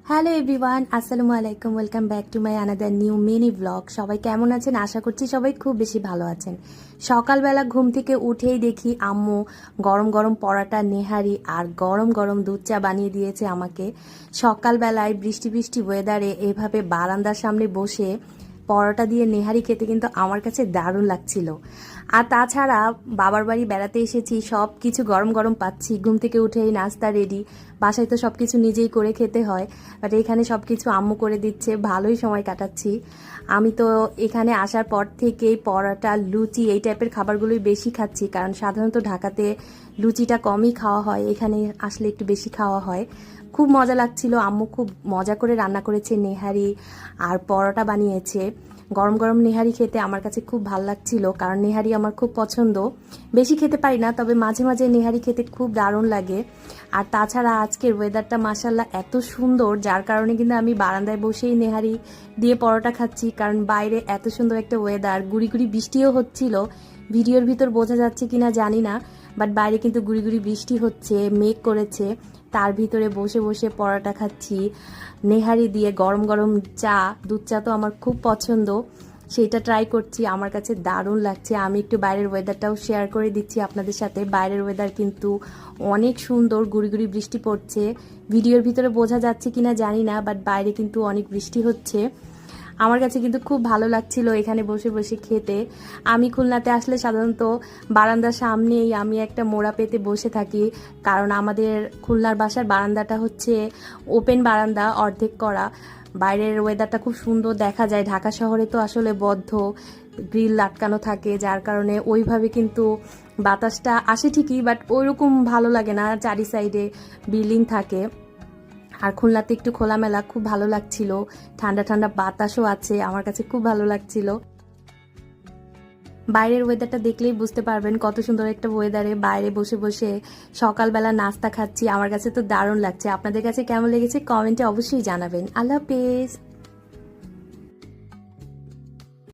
Hello everyone, আসসালামু আলাইকুম। Welcome back to my another new mini blog. সবাই কেমন আছেন? আশা করছি সবাই খুব বেশি ভালো আছেন। সকালবেলা ঘুম থেকে উঠেই দেখি আম্মু গরম গরম পরাটা, নেহারি আর গরম গরম দুধ চা বানিয়ে দিয়েছে আমাকে। সকালবেলায় বৃষ্টি বৃষ্টি ওয়েদারে এভাবে বারান্দার সামনে বসে পরোটা দিয়ে নেহারি খেতে কিন্তু আমার কাছে দারুণ লাগছিল। আর তাছাড়া বাবার বাড়ি বেড়াতে এসেছি, সব কিছু গরম গরম পাচ্ছি। ঘুম থেকে উঠেই নাস্তা রেডি, বাসায় তো সব কিছু নিজেই করে খেতে হয়, বাট এখানে সব কিছু আম্মু করে দিচ্ছে, ভালোই সময় কাটাচ্ছি। আমি তো এখানে আসার পর থেকেই পরোটা, লুচি এই টাইপের খাবারগুলোই বেশি খাচ্ছি, কারণ সাধারণত ঢাকাতে লুচিটা কমই খাওয়া হয়, এখানে আসলে একটু বেশি খাওয়া হয়। খুব মজা লাগছিল, আম্মু খুব মজা করে রান্না করেছে, নেহারি আর পরোটা বানিয়েছে। গরম গরম নেহারি খেতে আমার কাছে খুব ভাল লাগছিল, কারণ নেহারি আমার খুব পছন্দ। বেশি খেতে পারি না, তবে মাঝে মাঝে নেহারি খেতে খুব দারুণ লাগে। আর তাছাড়া আজকের ওয়েদারটা মাশাল্লাহ এত সুন্দর, যার কারণে কিন্তু আমি বারান্দায় বসেই নেহারি দিয়ে পরোটা খাচ্ছি, কারণ বাইরে এত সুন্দর একটা ওয়েদার। গুড়ি গুড়ি বৃষ্টিও হচ্ছিল, ভিডিওর ভিতর বোঝা যাচ্ছে কিনা জানি না, বাট বাইরে কিন্তু গুড়ি গুড়ি বৃষ্টি হচ্ছে, মেঘ করেছে। তার ভিতরে বসে বসে পরোটা খাচ্ছি নেহারি দিয়ে, গরম গরম চা, দুধ চা তো আমার খুব পছন্দ, সেটা ট্রাই করছি। আমার কাছে দারুণ লাগছে। আমি একটু বাইরের ওয়েদারটাও শেয়ার করে দিচ্ছি আপনাদের সাথে। বাইরের ওয়েদার কিন্তু অনেক সুন্দর, গুড়ি গুড়ি বৃষ্টি পড়ছে। ভিডিওর ভিতরে বোঝা যাচ্ছে কিনা জানি না, বাট বাইরে কিন্তু অনেক বৃষ্টি হচ্ছে। আমার কাছে কিন্তু খুব ভালো লাগছিল এখানে বসে বসে খেতে। আমি খুলনাতে আসলে সাধারণত বারান্দার সামনেই আমি একটা মোড়া পেতে বসে থাকি, কারণ আমাদের খুলনার বাসার বারান্দাটা হচ্ছে ওপেন বারান্দা, অর্ধেক করা। বাইরের ওয়েদারটা খুব সুন্দর দেখা যায়। ঢাকা শহরে তো আসলে বদ্ধ, গ্রিল আটকানো থাকে, যার কারণে ওইভাবে কিন্তু বাতাসটা আসে ঠিকই, বাট ওইরকম ভালো লাগে না, চারি সাইডে বিল্ডিং থাকে। আর খুলনাতে একটু খোলামেলা, খুব ভালো লাগছিল, ঠান্ডা ঠান্ডা বাতাসও আছে, আমার কাছে খুব ভালো লাগছিল। বাইরের ওয়েদারটা দেখলেই বুঝতে পারবেন কত সুন্দর একটা ওয়েদারে বাইরে বসে বসে সকালবেলা নাস্তা খাচ্ছি। আমার কাছে তো দারুণ লাগছে। আপনাদের কাছে কেমন লেগেছে কমেন্টে অবশ্যই জানাবেন। আল্লাহ হাফেজ।